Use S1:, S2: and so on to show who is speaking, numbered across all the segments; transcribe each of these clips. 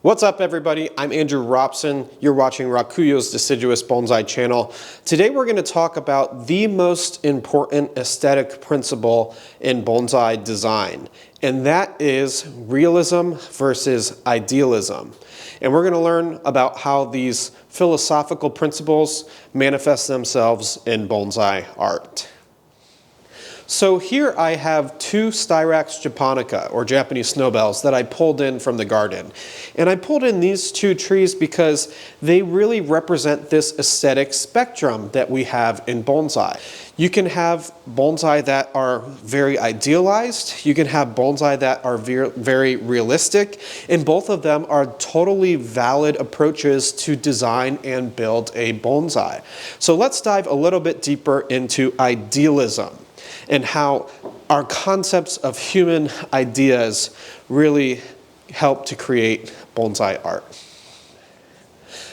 S1: What's up, everybody? I'm Andrew Robson. You're watching Rakuyo's Deciduous Bonsai channel. Today we're going to talk about the most important aesthetic principle in bonsai design, and that is realism versus idealism. And we're going to learn about how these philosophical principles manifest themselves in bonsai art. So here I have two Styrax japonica, or Japanese snowbells, that I pulled in from the garden. And I pulled in these two trees because they really represent this aesthetic spectrum that we have in bonsai. You can have bonsai that are very idealized, you can have bonsai that are very realistic, and both of them are totally valid approaches to design and build a bonsai. So let's dive a little bit deeper into idealism and how our concepts of human ideas really help to create bonsai art.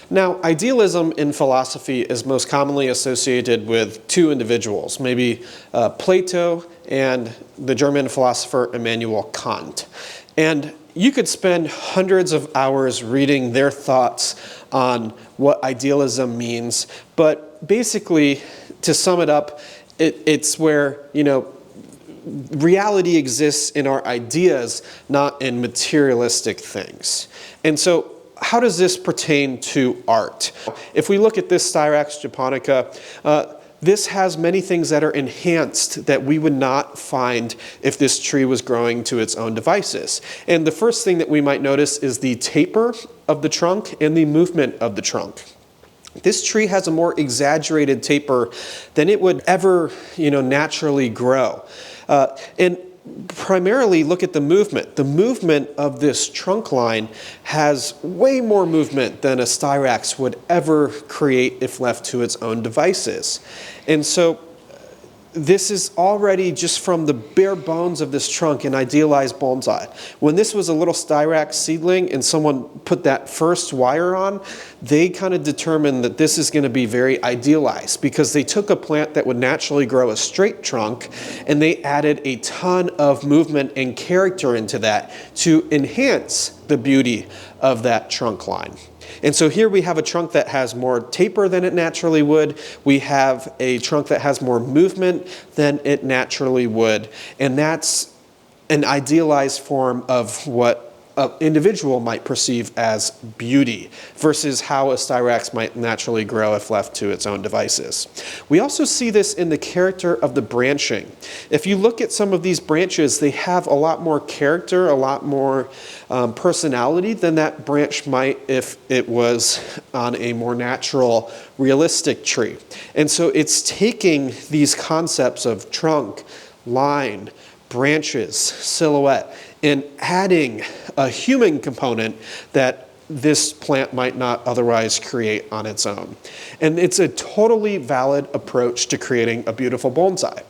S1: Now, idealism in philosophy is most commonly associated with two individuals, maybe Plato and the German philosopher Immanuel Kant. And you could spend hundreds of hours reading their thoughts on what idealism means, but basically, to sum it up, it's where, reality exists in our ideas, not in materialistic things. And so, how does this pertain to art? If we look at this Styrax japonica, this has many things that are enhanced that we would not find if this tree was growing to its own devices. And the first thing that we might notice is the taper of the trunk and the movement of the trunk. This tree has a more exaggerated taper than it would ever, naturally grow. And primarily look at the movement. The movement of this trunk line has way more movement than a Styrax would ever create if left to its own devices. And so this is already, just from the bare bones of this trunk, an idealized bonsai. When this was a little Styrax seedling and someone put that first wire on, they kind of determined that this is going to be very idealized, because they took a plant that would naturally grow a straight trunk and they added a ton of movement and character into that to enhance the beauty of that trunk line. And so here we have a trunk that has more taper than it naturally would. We have a trunk that has more movement than it naturally would. And that's an idealized form of what an individual might perceive as beauty versus how a Styrax might naturally grow if left to its own devices. We also see this in the character of the branching. If you look at some of these branches, they have a lot more character, a lot more personality than that branch might if it was on a more natural, realistic tree. And so it's taking these concepts of trunk, line, branches, silhouette, and adding a human component that this plant might not otherwise create on its own. And it's a totally valid approach to creating a beautiful bonsai.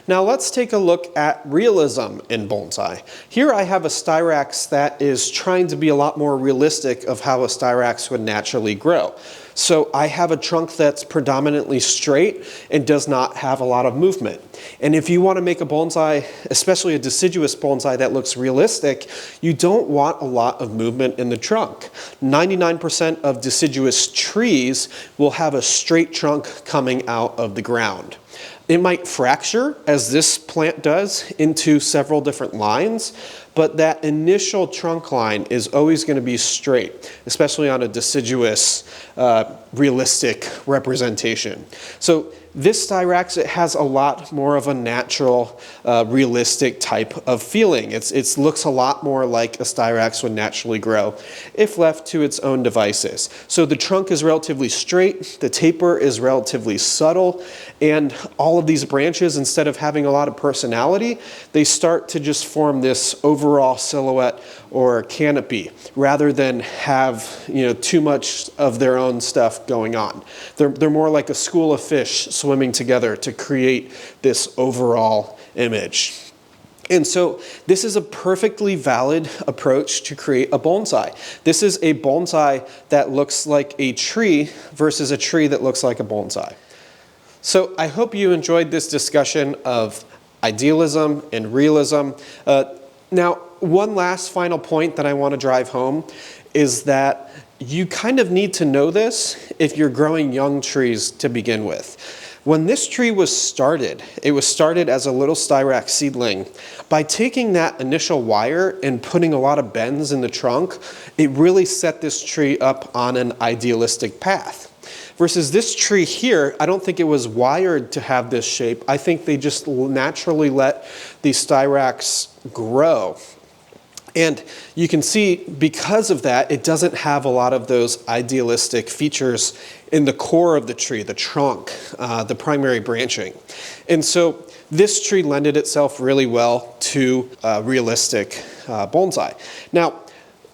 S1: Now let's take a look at realism in bonsai. Here I have a Styrax that is trying to be a lot more realistic of how a Styrax would naturally grow. So I have a trunk that's predominantly straight and does not have a lot of movement. And if you want to make a bonsai, especially a deciduous bonsai that looks realistic, you don't want a lot of movement in the trunk. 99% of deciduous trees will have a straight trunk coming out of the ground. It might fracture, as this plant does, into several different lines, but that initial trunk line is always going to be straight, especially on a deciduous, realistic representation. So this Styrax, it has a lot more of a natural, realistic type of feeling. It looks a lot more like a Styrax would naturally grow if left to its own devices. So the trunk is relatively straight, the taper is relatively subtle, and all of these branches, instead of having a lot of personality, they start to just form this overall silhouette or canopy, rather than have too much of their own stuff going on. They're more like a school of fish swimming together to create this overall image. And so this is a perfectly valid approach to create a bonsai. This is a bonsai that looks like a tree versus a tree that looks like a bonsai. So I hope you enjoyed this discussion of idealism and realism. Now, one last final point that I want to drive home is that you kind of need to know this if you're growing young trees to begin with. When this tree was started, it was started as a little Styrax seedling. By taking that initial wire and putting a lot of bends in the trunk, it really set this tree up on an idealistic path. Versus this tree here, I don't think it was wired to have this shape. I think they just naturally let the Styrax grow. And you can see, because of that, it doesn't have a lot of those idealistic features in the core of the tree, the trunk, the primary branching. And so this tree lended itself really well to realistic bonsai. Now,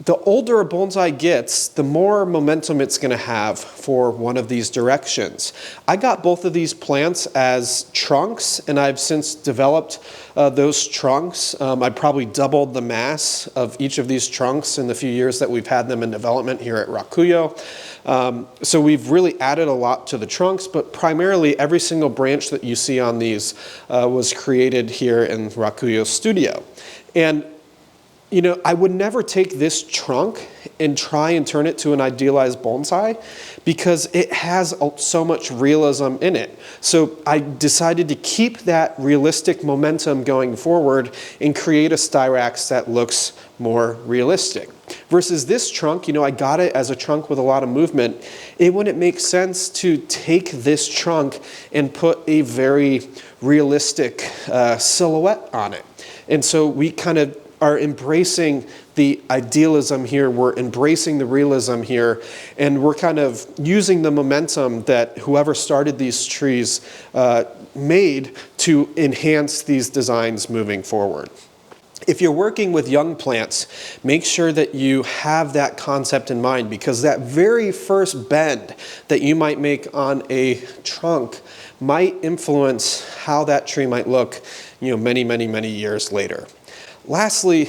S1: the older a bonsai gets, the more momentum it's going to have for one of these directions. I got both of these plants as trunks, and I've since developed those trunks. I probably doubled the mass of each of these trunks in the few years that we've had them in development here at Rakuyo. So we've really added a lot to the trunks, but primarily every single branch that you see on these was created here in Rakuyo studio. And you know, I would never take this trunk and try and turn it to an idealized bonsai because it has so much realism in it. So I decided to keep that realistic momentum going forward and create a Styrax that looks more realistic. Versus this trunk, you know, I got it as a trunk with a lot of movement. It wouldn't make sense to take this trunk and put a very realistic silhouette on it. And so we kind of are embracing the idealism here, we're embracing the realism here, and we're kind of using the momentum that whoever started these trees made to enhance these designs moving forward. If you're working with young plants, make sure that you have that concept in mind, because that very first bend that you might make on a trunk might influence how that tree might look, you know, many, many, many years later. Lastly,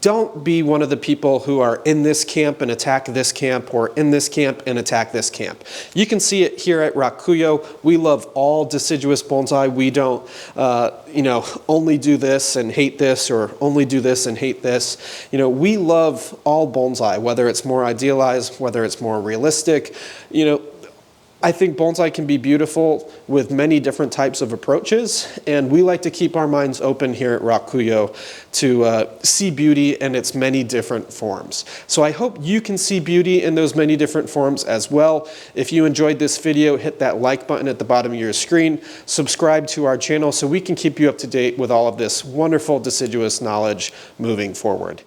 S1: don't be one of the people who are in this camp and attack this camp, or in this camp and attack this camp. You can see it here at Rakuyo. We love all deciduous bonsai. We don't, only do this and hate this, or only do this and hate this. You know, we love all bonsai, whether it's more idealized, whether it's more realistic. You know, I think bonsai can be beautiful with many different types of approaches, and we like to keep our minds open here at Rakuyo to see beauty in its many different forms. So I hope you can see beauty in those many different forms as well. If you enjoyed this video, hit that like button at the bottom of your screen, subscribe to our channel so we can keep you up to date with all of this wonderful deciduous knowledge moving forward.